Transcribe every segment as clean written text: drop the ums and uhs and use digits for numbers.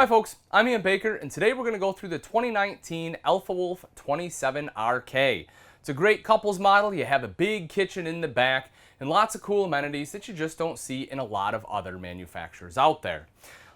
Hi folks, I'm Ian Baker, and today we're going to go through the 2019 Alpha Wolf 27RK. It's a great couples model. You have a big kitchen in the back and lots of cool amenities that you just don't see in a lot of other manufacturers out there.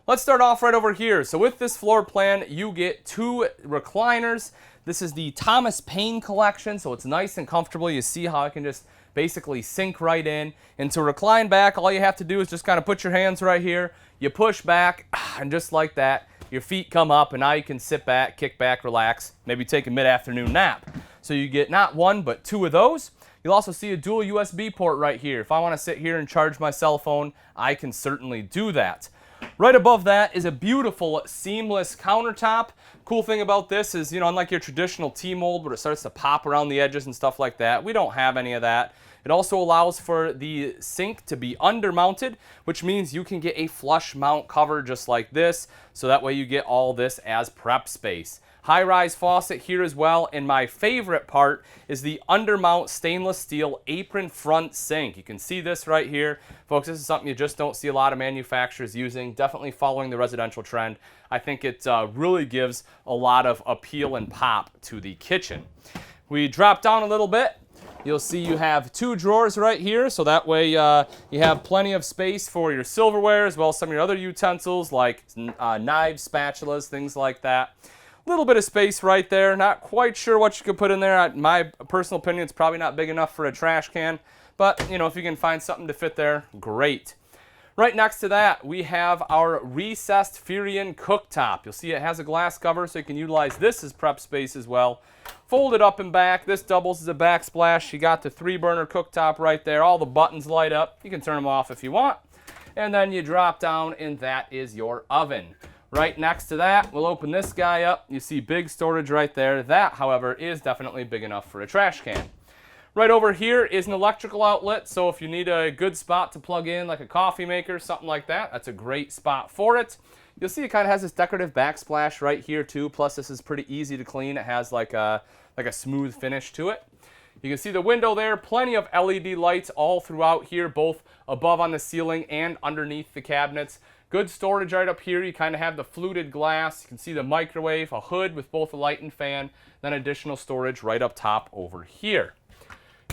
Let's start off right over here. So with this floor plan, you get two recliners. This is the Thomas Paine collection, so it's nice and comfortable. You see how I can just basically sink right in. And to recline back, all you have to do is just kind of put your hands right here. You push back, and just like that, your feet come up, and now you can sit back, kick back, relax, maybe take a mid-afternoon nap. So you get not one, but two of those. You'll also see a dual USB port right here. If I want to sit here and charge my cell phone, I can certainly do that. Right above that is a beautiful seamless countertop. Cool thing about this is, unlike your traditional T-mold where it starts to pop around the edges and stuff like that, we don't have any of that. It also allows for the sink to be under-mounted, which means you can get a flush mount cover just like this, so that way you get all this as prep space. High-rise faucet here as well, and my favorite part is the undermount stainless steel apron front sink. You can see this right here. Folks, this is something you just don't see a lot of manufacturers using, definitely following the residential trend. I think it really gives a lot of appeal and pop to the kitchen. We drop down a little bit. You'll see you have two drawers right here, so that way you have plenty of space for your silverware as well as some of your other utensils like knives, spatulas, things like that. A little bit of space right there. Not quite sure what you could put in there. My personal opinion, it's probably not big enough for a trash can, but if you can find something to fit there, great. Right next to that, we have our recessed Furion cooktop. You'll see it has a glass cover, so you can utilize this as prep space as well. Fold it up and back. This doubles as a backsplash. You got the 3-burner cooktop right there. All the buttons light up. You can turn them off if you want. And then you drop down, and that is your oven. Right next to that, we'll open this guy up. You see big storage right there. That, however, is definitely big enough for a trash can. Right over here is an electrical outlet, so if you need a good spot to plug in, like a coffee maker, something like that, that's a great spot for it. You'll see it kind of has this decorative backsplash right here too, plus this is pretty easy to clean. It has like a smooth finish to it. You can see the window there, plenty of LED lights all throughout here, both above on the ceiling and underneath the cabinets. Good storage right up here. You kind of have the fluted glass. You can see the microwave, a hood with both a light and fan, then additional storage right up top over here.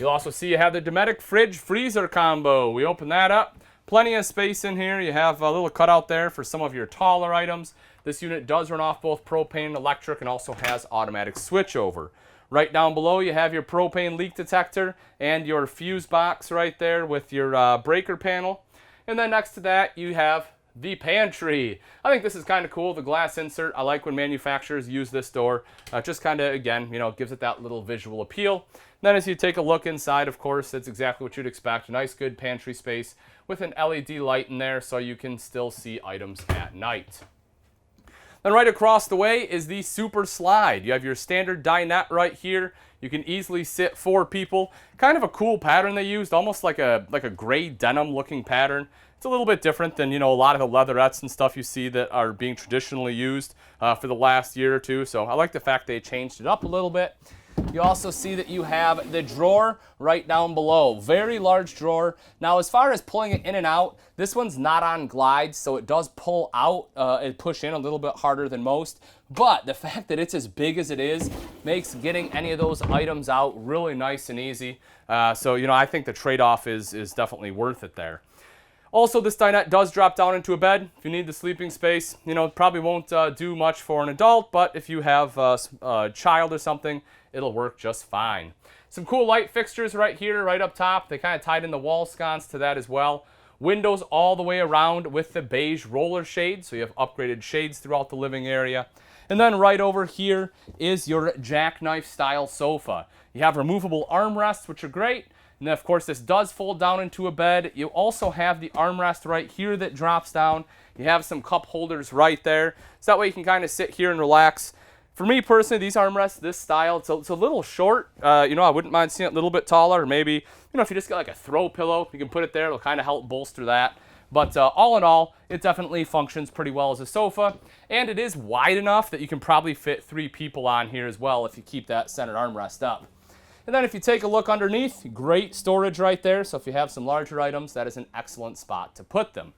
You'll also see you have the Dometic fridge freezer combo. We open that up. Plenty of space in here. You have a little cutout there for some of your taller items. This unit does run off both propane and electric and also has automatic switchover. Right down below you have your propane leak detector and your fuse box right there with your breaker panel. And then next to that you have the pantry. I think this is kind of cool, the glass insert. I like when manufacturers use this door. Just kind of, again, gives it that little visual appeal. Then as you take a look inside, of course, it's exactly what you'd expect. A nice, good pantry space with an LED light in there so you can still see items at night. Then right across the way is the super slide. You have your standard dinette right here. You can easily sit 4 people. Kind of a cool pattern they used, almost like a gray denim looking pattern. It's a little bit different than, a lot of the leatherettes and stuff you see that are being traditionally used for the last year or two. So I like the fact they changed it up a little bit. You also see that you have the drawer right down below. Very large drawer. Now, as far as pulling it in and out, this one's not on glides, so it does pull out and push in a little bit harder than most. But the fact that it's as big as it is makes getting any of those items out really nice and easy. So, I think the trade-off is definitely worth it there. Also, this dinette does drop down into a bed. If you need the sleeping space, it probably won't do much for an adult, but if you have a child or something, it'll work just fine. Some cool light fixtures right here, right up top. They kind of tied in the wall sconce to that as well. Windows all the way around with the beige roller shade, so you have upgraded shades throughout the living area. And then right over here is your jackknife style sofa. You have removable armrests, which are great. And then, of course, this does fold down into a bed. You also have the armrest right here that drops down. You have some cup holders right there. So that way you can kind of sit here and relax. For me personally, these armrests, this style, it's a little short. I wouldn't mind seeing it a little bit taller. Or maybe, if you just got like a throw pillow, you can put it there. It'll kind of help bolster that. But all in all, it definitely functions pretty well as a sofa. And it is wide enough that you can probably fit 3 people on here as well if you keep that center armrest up. And then if you take a look underneath, great storage right there. So if you have some larger items, that is an excellent spot to put them.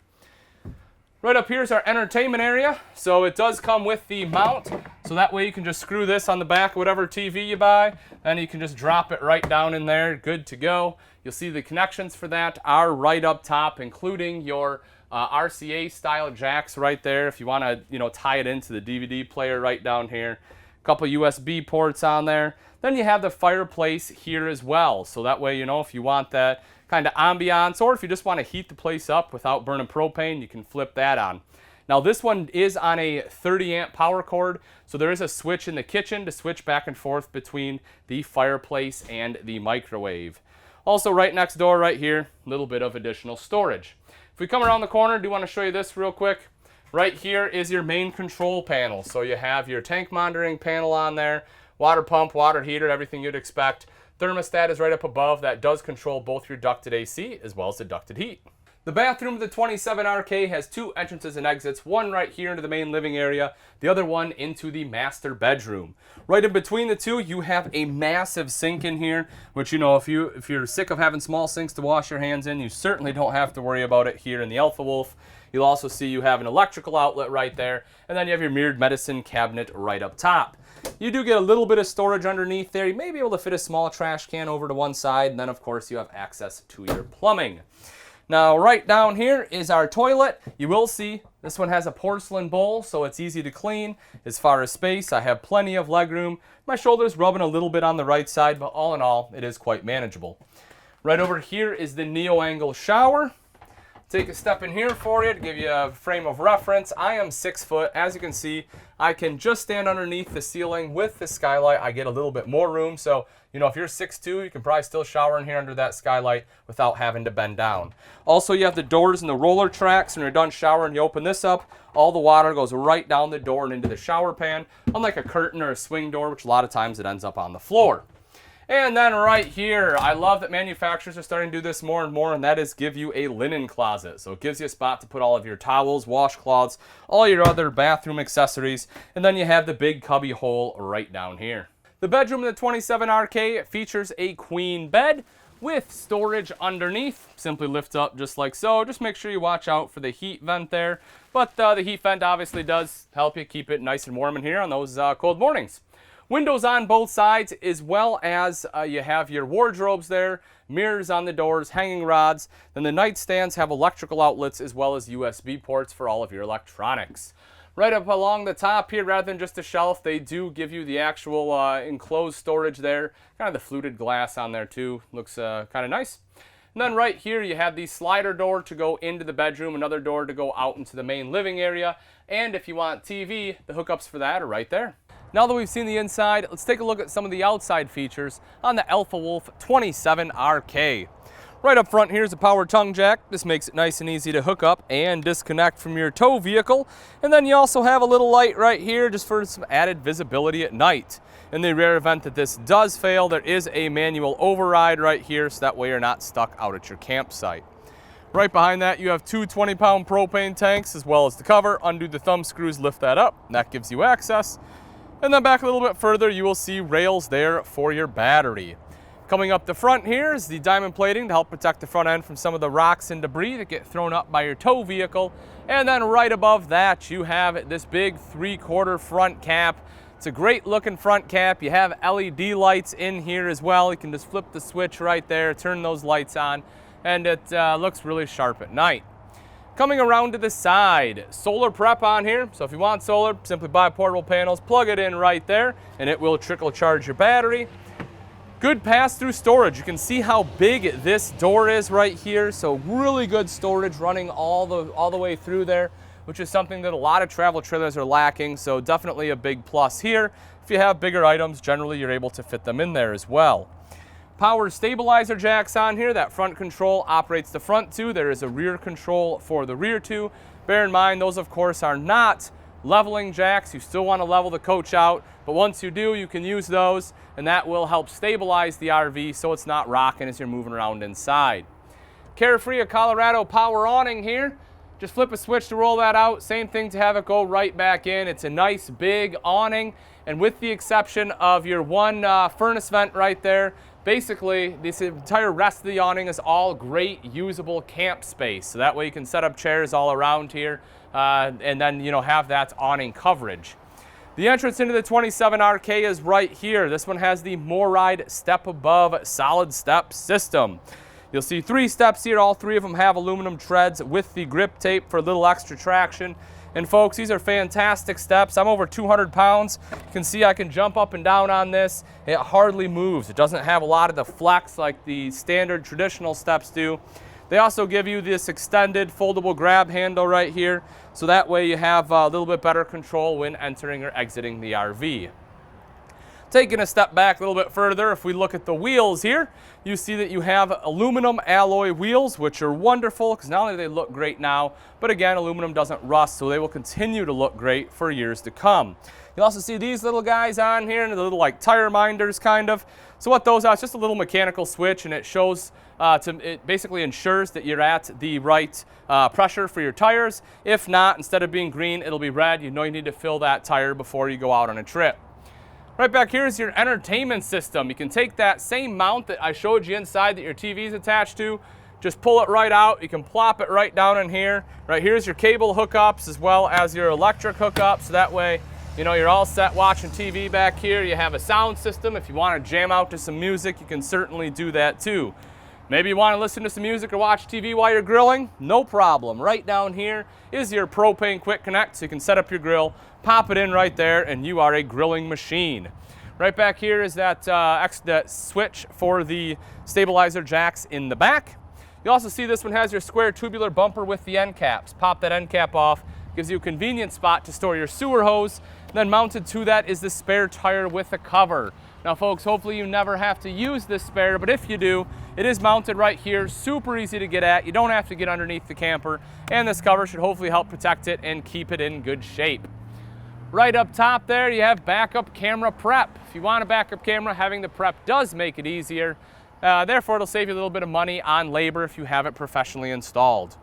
Right up here is our entertainment area. So it does come with the mount. So that way you can just screw this on the back of whatever TV you buy. Then you can just drop it right down in there. Good to go. You'll see the connections for that are right up top, including your RCA style jacks right there. If you want to, tie it into the DVD player right down here. A couple USB ports on there. Then you have the fireplace here as well. So that way, if you want that kind of ambiance, or if you just want to heat the place up without burning propane, you can flip that on. Now this one is on a 30 amp power cord, so there is a switch in the kitchen to switch back and forth between the fireplace and the microwave. Also right next door right here, a little bit of additional storage. If we come around the corner, I do want to show you this real quick. Right here is your main control panel. So you have your tank monitoring panel on there, water pump, water heater, everything you'd expect. Thermostat is right up above. That does control both your ducted AC as well as the ducted heat. The bathroom of the 27RK has two entrances and exits, one right here into the main living area, the other one into the master bedroom. Right in between the two, you have a massive sink in here, which, if you're sick of having small sinks to wash your hands in, you certainly don't have to worry about it here in the Alpha Wolf. You'll also see you have an electrical outlet right there, and then you have your mirrored medicine cabinet right up top. You do get a little bit of storage underneath there. You may be able to fit a small trash can over to one side, and then of course you have access to your plumbing. Now right down here is our toilet. You will see this one has a porcelain bowl, so it's easy to clean. As far as space, I have plenty of leg room. My shoulder's rubbing a little bit on the right side, but all in all, it is quite manageable. Right over here is the neo-angle shower. Take a step in here for you to give you a frame of reference. I am 6 foot. As you can see, I can just stand underneath the ceiling with the skylight. I get a little bit more room. So, if you're 6'2", you can probably still shower in here under that skylight without having to bend down. Also, you have the doors and the roller tracks. When you're done showering, you open this up. All the water goes right down the door and into the shower pan, unlike a curtain or a swing door, which a lot of times it ends up on the floor. And then right here, I love that manufacturers are starting to do this more and more, and that is give you a linen closet. So it gives you a spot to put all of your towels, washcloths, all your other bathroom accessories, and then you have the big cubby hole right down here. The bedroom in the 27RK features a queen bed with storage underneath. Simply lift up just like so. Just make sure you watch out for the heat vent there. But the heat vent obviously does help you keep it nice and warm in here on those cold mornings. Windows on both sides, as well as you have your wardrobes there, mirrors on the doors, hanging rods. Then the nightstands have electrical outlets as well as USB ports for all of your electronics. Right up along the top here, rather than just a shelf, they do give you the actual enclosed storage there. Kind of the fluted glass on there too. Looks kind of nice. And then right here you have the slider door to go into the bedroom, another door to go out into the main living area. And if you want TV, the hookups for that are right there. Now that we've seen the inside, let's take a look at some of the outside features on the Alpha Wolf 27RK. Right up front here's a power tongue jack. This makes it nice and easy to hook up and disconnect from your tow vehicle. And then you also have a little light right here just for some added visibility at night. In the rare event that this does fail, there is a manual override right here, so that way you're not stuck out at your campsite. Right behind that, you have two 20-pound propane tanks as well as the cover. Undo the thumb screws, lift that up, and that gives you access. And then back a little bit further, you will see rails there for your battery. Coming up the front here is the diamond plating to help protect the front end from some of the rocks and debris that get thrown up by your tow vehicle. And then right above that, you have this big 3/4 front cap. It's a great looking front cap. You have LED lights in here as well. You can just flip the switch right there, turn those lights on, and it looks really sharp at night. Coming around to the side, solar prep on here. So if you want solar, simply buy portable panels, plug it in right there, and it will trickle charge your battery. Good pass-through storage. You can see how big this door is right here. So really good storage running all the way through there, which is something that a lot of travel trailers are lacking. So definitely a big plus here. If you have bigger items, generally you're able to fit them in there as well. Power stabilizer jacks on here. That front control operates the front two. There is a rear control for the rear two. Bear in mind, those of course are not leveling jacks. You still want to level the coach out, but once you do, you can use those, and that will help stabilize the RV so it's not rocking as you're moving around inside. Carefree of Colorado power awning here. Just flip a switch to roll that out. Same thing to have it go right back in. It's a nice big awning, and with the exception of your one furnace vent right there, basically, this entire rest of the awning is all great usable camp space. So that way you can set up chairs all around here and then, you know, have that awning coverage. The entrance into the 27RK is right here. This one has the MORryde step above solid step system. You'll see 3 steps here. All 3 of them have aluminum treads with the grip tape for a little extra traction. And folks, these are fantastic steps. I'm over 200 pounds. You can see I can jump up and down on this. It hardly moves. It doesn't have a lot of the flex like the standard traditional steps do. They also give you this extended foldable grab handle right here, so that way you have a little bit better control when entering or exiting the RV. Taking a step back a little bit further, if we look at the wheels here, you see that you have aluminum alloy wheels, which are wonderful because not only do they look great now, but again, aluminum doesn't rust, so they will continue to look great for years to come. You'll also see these little guys on here, and the little like tire minders kind of. So what those are, it's just a little mechanical switch, and it shows, it basically ensures that you're at the right pressure for your tires. If not, instead of being green, it'll be red. You know you need to fill that tire before you go out on a trip. Right back here is your entertainment system. You can take that same mount that I showed you inside that your TV is attached to, just pull it right out. You can plop it right down in here. Right here's your cable hookups as well as your electric hookups. So that way, you know, you're all set watching TV back here. You have a sound system. If you want to jam out to some music, you can certainly do that too. Maybe you want to listen to some music or watch TV while you're grilling? No problem. Right down here is your propane quick connect, so you can set up your grill, pop it in right there, and you are a grilling machine. Right back here is that switch for the stabilizer jacks in the back. You also see this one has your square tubular bumper with the end caps. Pop that end cap off, gives you a convenient spot to store your sewer hose. Then mounted to that is the spare tire with a cover. Now folks, hopefully you never have to use this spare, but if you do, it is mounted right here, super easy to get at. You don't have to get underneath the camper, and this cover should hopefully help protect it and keep it in good shape. Right up top there, you have backup camera prep. If you want a backup camera, having the prep does make it easier. Therefore, it'll save you a little bit of money on labor if you have it professionally installed.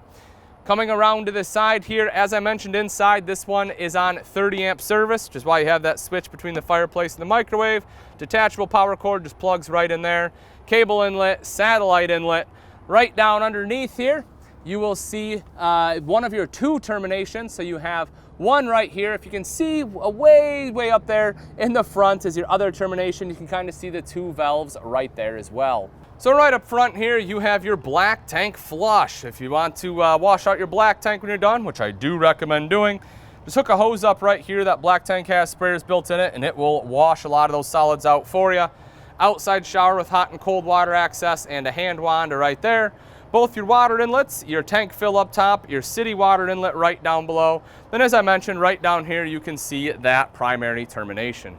Coming around to the side here, as I mentioned inside, this one is on 30 amp service, which is why you have that switch between the fireplace and the microwave. Detachable power cord just plugs right in there. Cable inlet, satellite inlet. Right down underneath here, you will see one of your 2 terminations. So you have one right here. If you can see way up there in the front is your other termination. You can kind of see the 2 valves right there as well. So right up front here, you have your black tank flush. If you want to wash out your black tank when you're done, which I do recommend doing, just hook a hose up right here. That black tank has sprayers built in it, and it will wash a lot of those solids out for you. Outside shower with hot and cold water access and a hand wand are right there. Both your water inlets, your tank fill up top, your city water inlet right down below. Then as I mentioned, right down here, you can see that primary termination.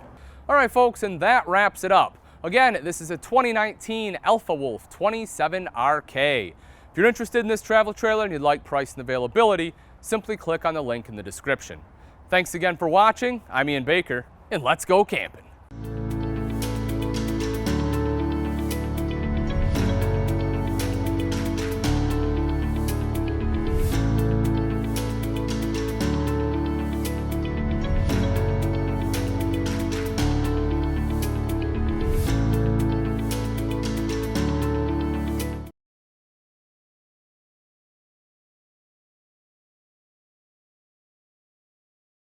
All right, folks, and that wraps it up. Again, this is a 2019 Alpha Wolf 27RK. If you're interested in this travel trailer and you'd like price and availability, simply click on the link in the description. Thanks again for watching. I'm Ian Baker, and let's go camping.